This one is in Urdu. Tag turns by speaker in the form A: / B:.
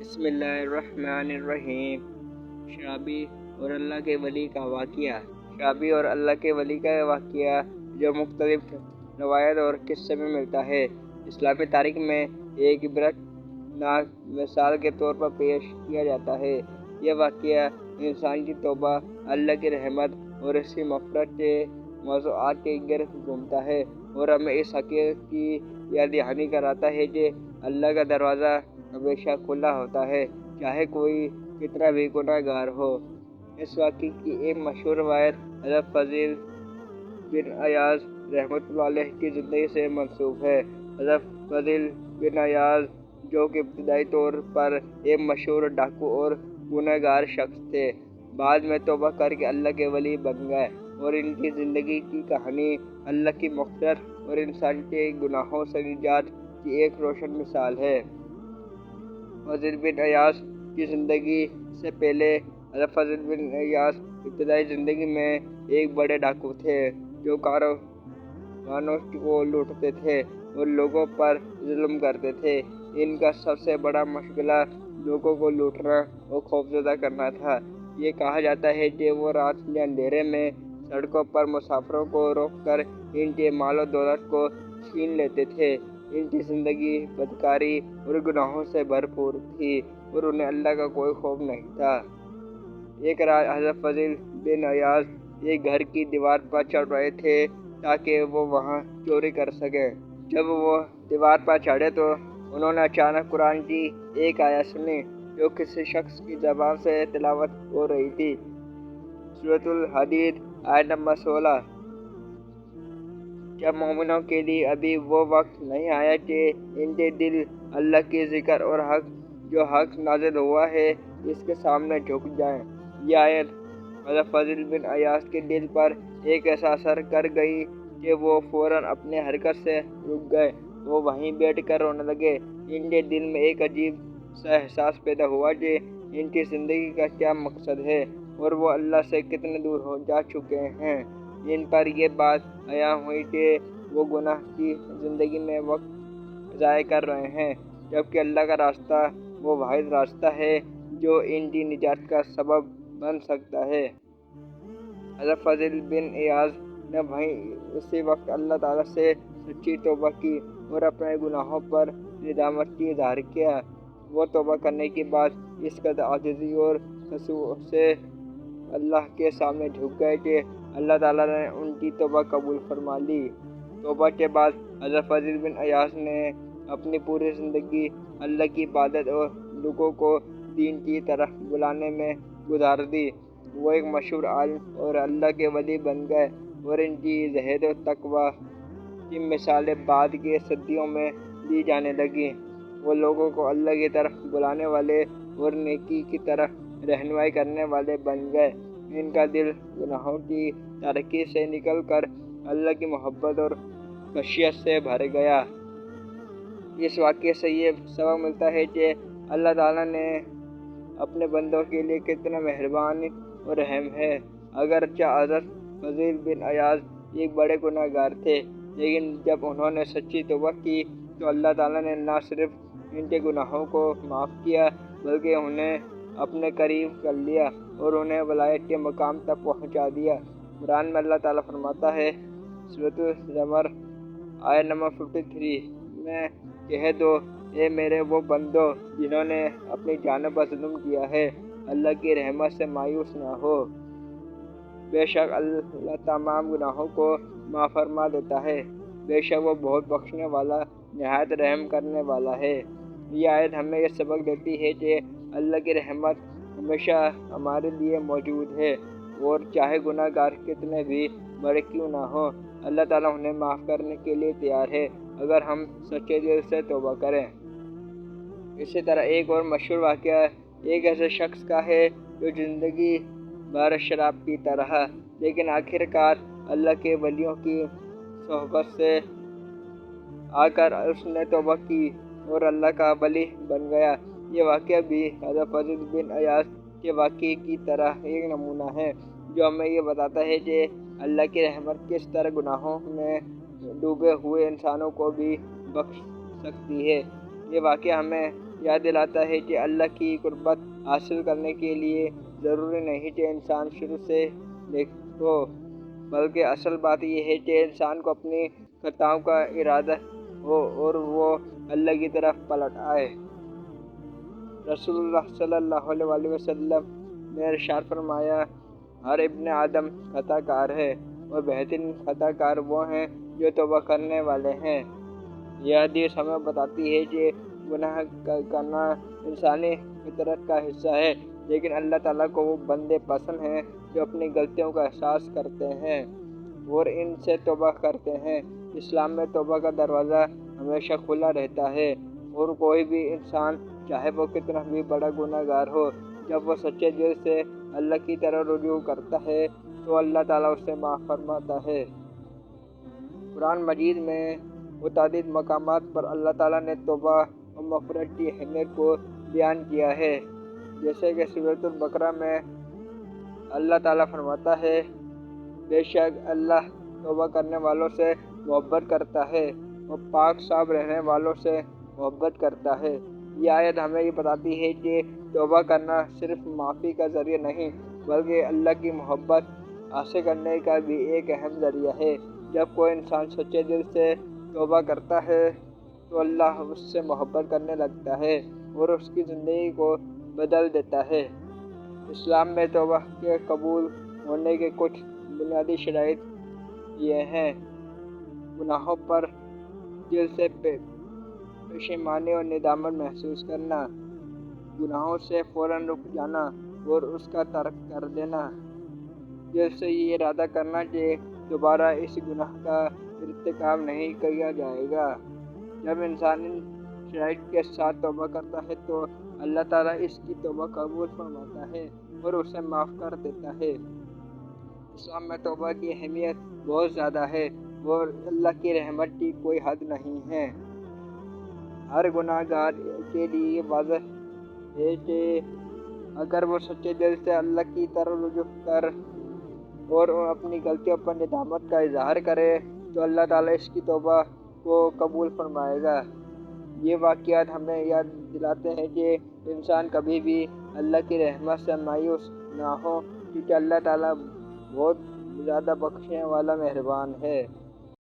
A: بسم اللہ الرحمن الرحیم۔ شرابی اور اللہ کے ولی کا واقعہ۔ شرابی اور اللہ کے ولی کا واقعہ جو مختلف روایت اور قصے میں ملتا ہے، اسلامی تاریخ میں ایک عبرت ناک مثال کے طور پر پیش کیا جاتا ہے۔ یہ واقعہ انسان کی توبہ، اللہ کی رحمت اور اس کی مغفرت کے موضوعات کے گرد گھومتا ہے، اور ہمیں اس حقیقت کی یاد دہانی کراتا ہے کہ اللہ کا دروازہ ہمیشہ کھلا ہوتا ہے، چاہے کوئی کتنا بھی گناہ گار ہو۔ اس واقعے کی ایک مشہور روایت حضرت فضیل بن عیاض رحمۃ اللہ علیہ کی زندگی سے منسوب ہے۔ حضرت فضیل بن عیاض، جو کہ ابتدائی طور پر ایک مشہور ڈاکو اور گناہ گار شخص تھے، بعد میں توبہ کر کے اللہ کے ولی بن گئے، اور ان کی زندگی کی کہانی اللہ کی مغفرت اور انسان کے گناہوں سے نجات کی ایک روشن مثال ہے۔ فضیل بن عیاض کی زندگی سے پہلے حضرت فضیل بن عیاض ابتدائی زندگی میں ایک بڑے ڈاکو تھے، جو کاروانوں کو لوٹتے تھے اور لوگوں پر ظلم کرتے تھے۔ ان کا سب سے بڑا مشغلہ لوگوں کو لوٹنا اور خوفزدہ کرنا تھا۔ یہ کہا جاتا ہے کہ وہ رات کے اندھیرے میں سڑکوں پر مسافروں کو روک کر ان کے مال و دولت کو چھین لیتے تھے۔ ان کی زندگی بدکاری اور گناہوں سے بھرپور تھی، اور انہیں اللہ کا کوئی خوف نہیں تھا۔ ایک رات حضرت فضیل بن عیاض ایک گھر کی دیوار پر چڑھ رہے تھے تاکہ وہ وہاں چوری کر سکیں۔ جب وہ دیوار پر چڑھے تو انہوں نے اچانک قرآن کی ایک آیت سنی، جو کسی شخص کی زبان سے تلاوت ہو رہی تھی۔ سورۃ الحدید آیت نمبر 16۔ کیا مومنوں کے لیے ابھی وہ وقت نہیں آیا کہ ان کے دل اللہ کے ذکر اور جو حق نازل ہوا ہے اس کے سامنے جھک جائیں؟ یہ آیت حضرت فضیل بن عیاض کے دل پر ایک ایسا اثر کر گئی کہ وہ فوراً اپنے حرکت سے رک گئے۔ وہ وہیں بیٹھ کر رونے لگے۔ ان کے دل میں ایک عجیب سا احساس پیدا ہوا کہ ان کی زندگی کا کیا مقصد ہے، اور وہ اللہ سے کتنے دور ہو جا چکے ہیں۔ ان پر یہ بات عیاں ہوئی کہ وہ گناہ کی زندگی میں وقت ضائع کر رہے ہیں، جبکہ اللہ کا راستہ وہ واحد راستہ ہے جو ان کی نجات کا سبب بن سکتا ہے۔ حضرت فضیل بن عیاض نے اسی وقت اللہ تعالیٰ سے سچی توبہ کی اور اپنے گناہوں پر ندامت کی اظہار کیا۔ وہ توبہ کرنے کے بعد اس قدر عاجزی اور خضوع سے اللہ کے سامنے جھک گئے کہ اللہ تعالیٰ نے ان کی توبہ قبول فرما لی۔ توبہ کے بعد حضرت فضیل بن عیاض نے اپنی پوری زندگی اللہ کی عبادت اور لوگوں کو دین کی طرف بلانے میں گزار دی۔ وہ ایک مشہور عالم اور اللہ کے ولی بن گئے، اور ان کی زہد و تقویٰ کی مثالیں بعد کی صدیوں میں دی جانے لگیں۔ وہ لوگوں کو اللہ کی طرف بلانے والے اور نیکی کی طرف رہنمائی کرنے والے بن گئے۔ ان کا دل گناہوں کی تاریکی سے نکل کر اللہ کی محبت اور خشیت سے بھر گیا۔ اس واقعے سے یہ سبق ملتا ہے کہ اللہ تعالیٰ نے اپنے بندوں کے لیے کتنا مہربان اور رحیم ہے۔ اگرچہ حضرت فضیل بن عیاض ایک بڑے گناہ گار تھے، لیکن جب انہوں نے سچی توبہ کی تو اللہ تعالیٰ نے نہ صرف ان کے گناہوں کو معاف کیا، بلکہ انہیں اپنے قریب کر لیا اور انہیں ولایت کے مقام تک پہنچا دیا۔ قرآن میں اللہ تعالیٰ فرماتا ہے، سورۃ الزمر آیت نمبر 53 میں، کہہ دو اے میرے وہ بندو جنہوں نے اپنی جانوں پر ظلم کیا ہے، اللہ کی رحمت سے مایوس نہ ہو۔ بے شک اللہ تمام گناہوں کو معاف فرما دیتا ہے، بے شک وہ بہت بخشنے والا، نہایت رحم کرنے والا ہے۔ یہ آیت ہمیں یہ سبق دیتی ہے کہ اللہ کی رحمت ہمیشہ ہمارے لیے موجود ہے، اور چاہے گناہ گار کتنے بھی بڑے کیوں نہ ہوں، اللہ تعالیٰ انہیں معاف کرنے کے لیے تیار ہے اگر ہم سچے دل سے توبہ کریں۔ اسی طرح ایک اور مشہور واقعہ ایک ایسے شخص کا ہے جو زندگی بھر شراب پیتا رہا، لیکن آخر کار اللہ کے ولیوں کی صحبت سے آ کر اس نے توبہ کی اور اللہ کا ولی بن گیا۔ یہ واقعہ بھی حضرت فضیل بن عیاض کے واقعے کی طرح ایک نمونہ ہے، جو ہمیں یہ بتاتا ہے کہ اللہ کی رحمت کس طرح گناہوں میں ڈوبے ہوئے انسانوں کو بھی بخش سکتی ہے۔ یہ واقعہ ہمیں یاد دلاتا ہے کہ اللہ کی قربت حاصل کرنے کے لیے ضروری نہیں کہ انسان شروع سے نیک ہو، بلکہ اصل بات یہ ہے کہ انسان کو اپنی خطاؤں کا ارادہ ہو اور وہ اللہ کی طرف پلٹ آئے۔ رسول اللہ صلی اللہ علیہ وسلم نے ارشاد فرمایا، ہر ابن آدم خطا کار ہے اور بہترین خطا کار وہ ہیں جو توبہ کرنے والے ہیں۔ یہ حدیث ہمیں بتاتی ہے کہ گناہ کرنا انسانی فطرت کا حصہ ہے، لیکن اللہ تعالیٰ کو وہ بندے پسند ہیں جو اپنی غلطیوں کا احساس کرتے ہیں اور ان سے توبہ کرتے ہیں۔ اسلام میں توبہ کا دروازہ ہمیشہ کھلا رہتا ہے اور کوئی بھی انسان چاہے وہ کتنا بھی بڑا گناہ گار ہو، جب وہ سچے دل سے اللہ کی طرف رجوع کرتا ہے تو اللہ تعالیٰ اسے معاف فرماتا ہے۔ قرآن مجید میں متعدد مقامات پر اللہ تعالیٰ نے توبہ اور مغفرت کی اہمیت کو بیان کیا ہے، جیسے کہ سورۃ البقرہ میں اللہ تعالیٰ فرماتا ہے، بے شک اللہ توبہ کرنے والوں سے محبت کرتا ہے اور پاک صاف رہنے والوں سے محبت کرتا ہے۔ یہ آیت ہمیں یہ بتاتی ہے کہ توبہ کرنا صرف معافی کا ذریعہ نہیں بلکہ اللہ کی محبت حاصل کرنے کا بھی ایک اہم ذریعہ ہے۔ جب کوئی انسان سچے دل سے توبہ کرتا ہے تو اللہ اس سے محبت کرنے لگتا ہے اور اس کی زندگی کو بدل دیتا ہے۔ اسلام میں توبہ کے قبول ہونے کے کچھ بنیادی شرائط یہ ہیں: گناہوں پر دل سے پشیمانی اور ندامت محسوس کرنا، گناہوں سے فوراً رک جانا اور اس کا ترک کر دینا، دل سے یہ ارادہ کرنا کہ دوبارہ اس گناہ کا ارتکاب نہیں کیا جائے گا۔ جب انسان ان شرائط کے ساتھ توبہ کرتا ہے تو اللہ تعالیٰ اس کی توبہ قبول فرماتا ہے اور اسے معاف کر دیتا ہے۔ اسلام میں توبہ کی اہمیت بہت زیادہ ہے اور اللہ کی رحمت کی کوئی حد نہیں ہے۔ ہر گناہ گار کے لیے یہ واضح ہے کہ اگر وہ سچے دل سے اللہ کی طرف رجوع کر اور اپنی غلطیوں پر ندامت کا اظہار کرے تو اللہ تعالیٰ اس کی توبہ کو قبول فرمائے گا۔ یہ واقعات ہمیں یاد دلاتے ہیں کہ انسان کبھی بھی اللہ کی رحمت سے مایوس نہ ہو، کیونکہ اللہ تعالیٰ بہت زیادہ بخشنے والا مہربان ہے۔